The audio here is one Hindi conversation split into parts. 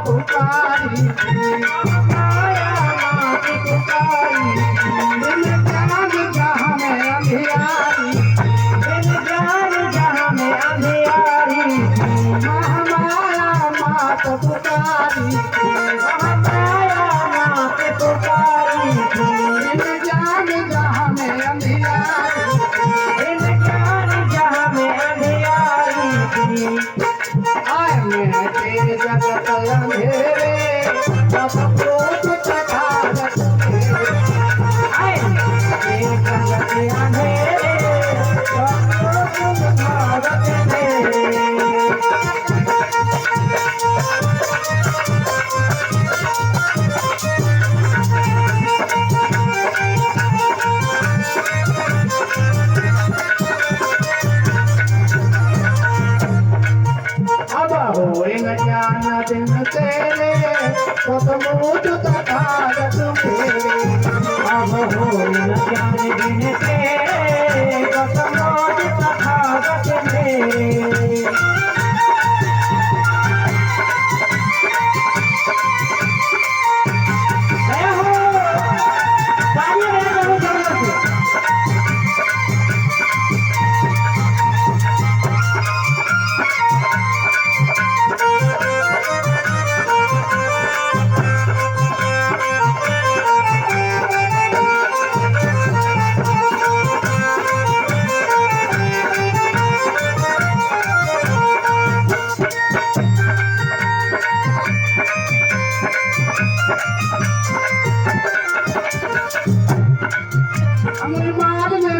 पुकारी माया मात पुकारी दिल जान जहाँ में अंधियारी दिल जान जहाँ में अंधियारी महामाया मात पुकारी महामाया मात पुकारी दिल जान जहाँ में अंधियारी दिल जान जहाँ में अंधियारी आए मैं तेरे जगत अंधेरे सब कुछ तथागत तेरे आए तेरे जगत अंधेरे सब कुछ तथागत तेरे ज्ञान दिन तेरे सतमुच तथागत तेरे अब हो ज्ञान दिन तेरे सतमुच तथागत तेरे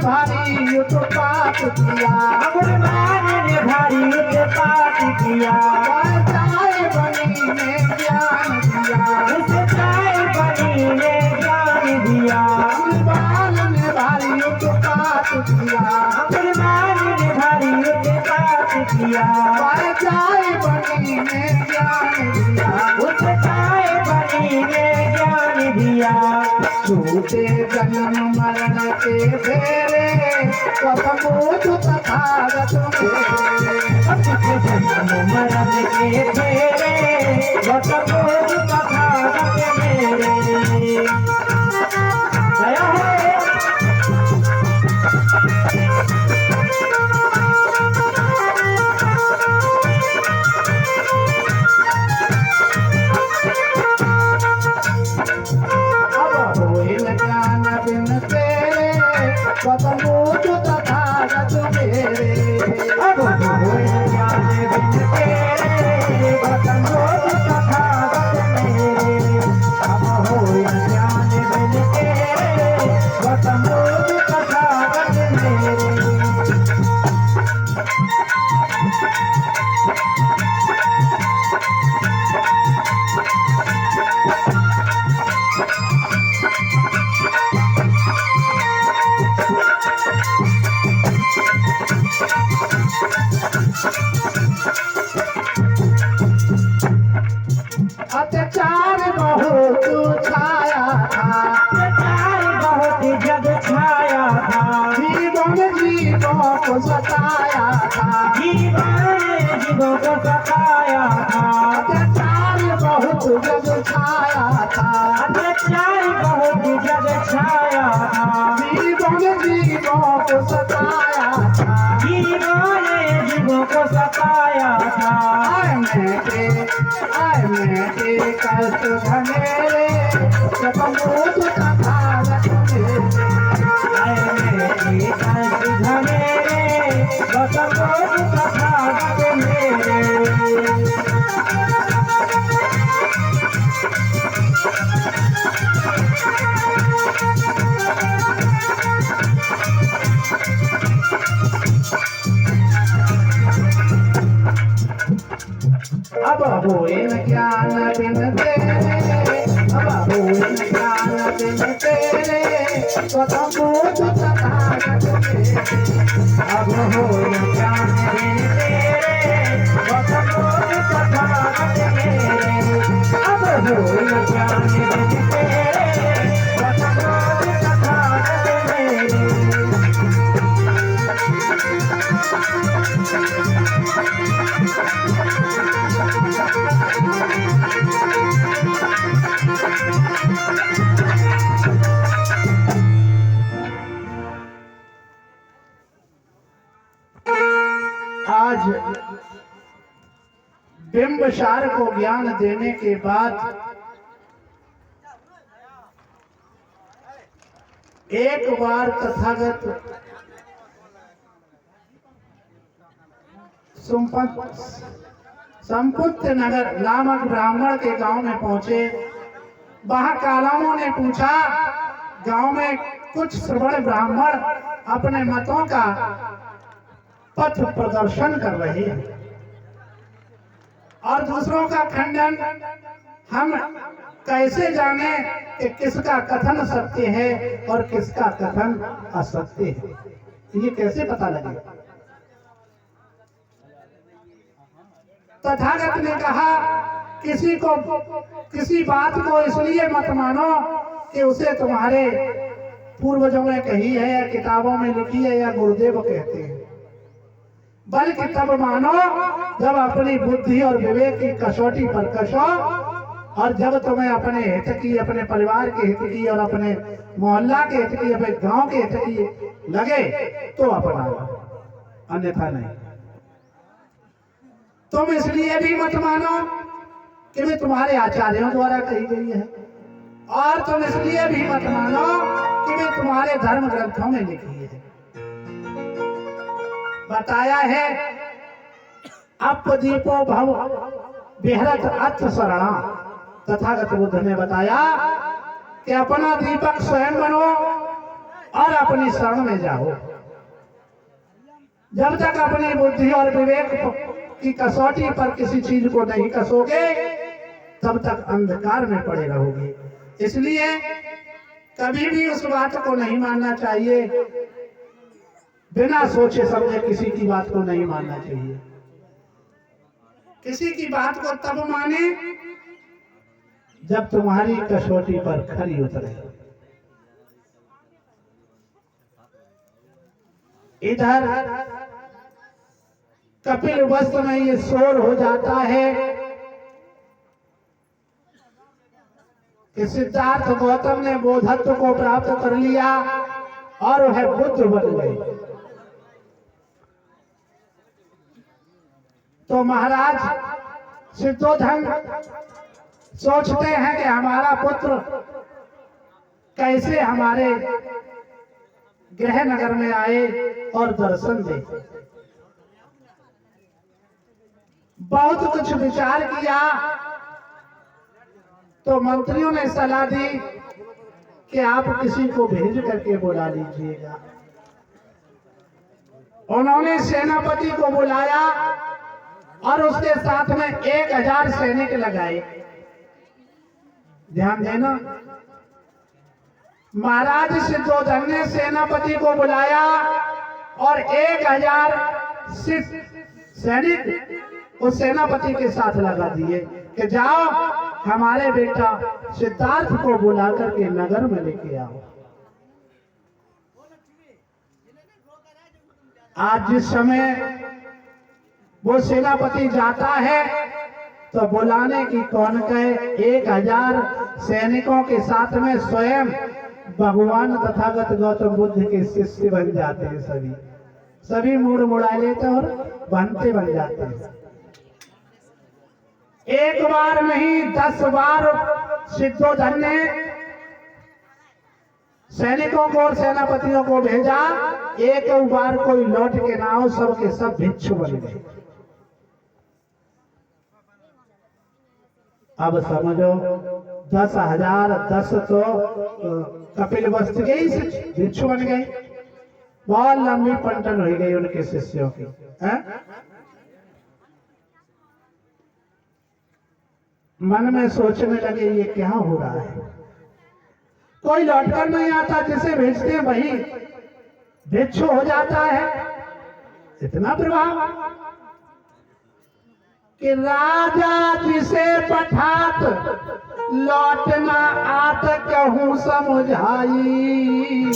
भारी उत्पात किया ने भारी उत्पात किया चाय बनी ने ज्ञान दिया चाय बनी ने ज्ञान दिया बाल ने भारी उत्पात किया ने भारी उत्पात किया चाय बनी ने ज्ञान दिया चाय बनी ने ज्ञान दिया छूटे जन्म मरण के फेरे सतमुच तथागत तेरे जन्म मरण के फेरे सतमुच तथागत मेरे दया है ज्ञान बिन तेरे सतमुच तथागत मेरे अब हो ज्ञान बिन तेरे सतमुच तथागत मेरे अब हो ज्ञान बिन तेरे सतमुच तथागत मेरे अत्याचार बहुत छाया था अत्याचार बहुत जग छाया था जीवन जीवों को सताया था जीवन जीवों को सताया था अत्याचार बहुत जग छाया था अत्याचार बहुत जग छाया था जीवन जीवों को सताया था जीवन जीवों को सताया था आए मैं कष्ट घनेरे सतमुच तथागत मेरे आए मैं कष्ट घनेरे सतमुच तथागत मेरे प्रथम बोध तथागत मेरे, अब हो न ज्ञान बिन तेरे, प्रथम बोध तथागत मेरे, अब हो न ज्ञान बिन तेरे, प्रथम बोध तथागत मेरे। आज बिंबसार को ज्ञान देने के बाद एक बार तथागत संपुत्र नगर नामक ब्राह्मण के गांव में पहुंचे। वहां कालामों ने पूछा, गांव में कुछ श्रवण ब्राह्मण अपने मतों का पथ प्रदर्शन कर रहे हैं और दूसरों का खंडन, हम कैसे जाने कि किसका कथन सत्य है और किसका कथन असत्य है? ये कैसे पता लगे? तथागत ने कहा, किसी बात को इसलिए मत मानो कि उसे तुम्हारे पूर्वजों ने कही है या किताबों में लिखी है या गुरुदेव कहते हैं, बल्कि तब मानो जब अपनी बुद्धि और विवेक की कसौटी पर कसो और जब तुम्हें अपने हित की, अपने परिवार के हित की और अपने मोहल्ला के हित की, अपने गांव के हित की लगे तो अपना लो, अन्यथा नहीं। तुम इसलिए भी मत मानो कि वे तुम्हारे आचार्यों द्वारा कही गई है, और तुम इसलिए भी मत मानो कि वे तुम्हारे धर्म ग्रंथों में लिखी है। बताया है, अपदीपो भव विहरत अथ शरणा। तथागत बुद्ध ने बताया कि अपना दीपक स्वयं बनो और अपनी शरण में जाओ। जब तक अपनी बुद्धि और विवेक की कसौटी पर किसी चीज को नहीं कसोगे तब तक अंधकार में पड़े रहोगे। इसलिए कभी भी उस बात को नहीं मानना चाहिए, बिना सोचे समझे किसी की बात को नहीं मानना चाहिए। किसी की बात को तब माने जब तुम्हारी कसौटी पर खरी उतरे। इधर कपिल वस्तु में ये शोर हो जाता है कि सिद्धार्थ गौतम ने बोधत्व को प्राप्त कर लिया और वह बुद्ध बन गए। तो महाराज सिद्धोधन सोचते हैं कि हमारा पुत्र कैसे हमारे गृह नगर में आए और दर्शन दे। बहुत कुछ विचार किया तो मंत्रियों ने सलाह दी कि आप किसी को भेज करके बुला लीजिएगा। उन्होंने सेनापति को बुलाया और उसके साथ में 1000 सैनिक लगाए। ध्यान देना, महाराज सिद्धोधन ने सेनापति को बुलाया और 1000 सैनिक उस सेनापति के साथ लगा दिए कि जाओ हमारे बेटा सिद्धार्थ को बुला करके नगर में लेके आओ। आज जिस समय वो सेनापति जाता है तो बुलाने की कौन कहे, 1000 सैनिकों के साथ में स्वयं भगवान तथागत गौतम बुद्ध के शिष्य बन जाते हैं। सभी मुड़ मुड़ा लेते और बनते बन जाते हैं। एक बार नहीं 10 बार सिद्धोधन ने सैनिकों को और सेनापतियों को भेजा, एक बार कोई लौट के ना हो, सब के सब भिक्षु बन गए। अब समझो 10,000 10 तो कपिल वस्तु के ही भिक्षु बन गए। बहुत लंबी पंटन हो गई उनके शिष्यों की। मन में सोचने लगे ये क्या हो रहा है। कोई लौटकर नहीं आता, जिसे भेजते हैं वही भिक्षु हो जाता है। इतना प्रभाव कि राजा जिसे पठात लौटना आत कहूं समझाई,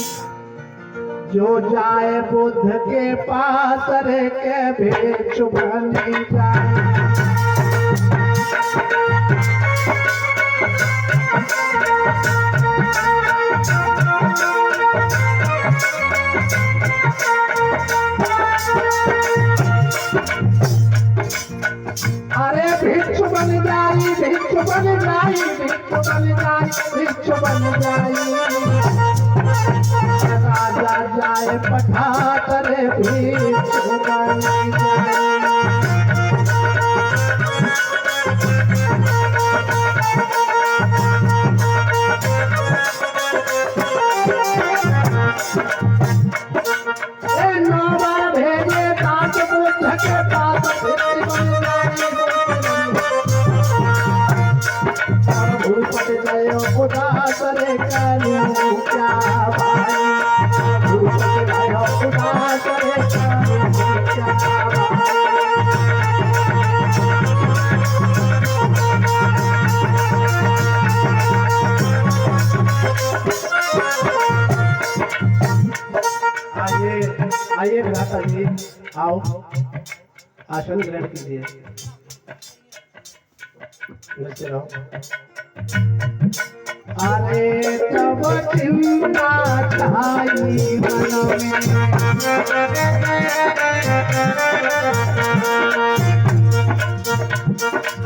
जो जाए बुद्ध के पास रे के भिक्षु बनी जाए। अरे भिक्षु बन जाई, भिक्षु बन जाई, भिक्षु बन जाई, भिक्षु बन जाई। राजा जाए पठात रे भिक्षु बन जाई। नौवा भेजे तात बुद्ध के पास भूपत गयो उदास रे करूं क्या भाई, भूपत गयो उदास रे करूं क्या भाई। आइए भ्राता जी, आओ आसन ग्रहण कीजिए। अरे तब चिंता छाई मन में,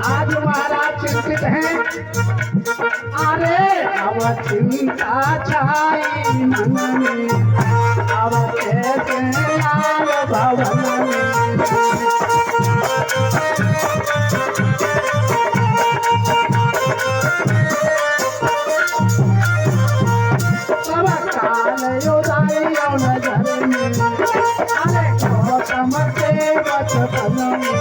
आज महाराज चिंतित हैं। अरे अब चिंता छाई मन में, अब कैसे आए भवन में। सब काल उदायो नजर में, अरे गौतम के बचपन में।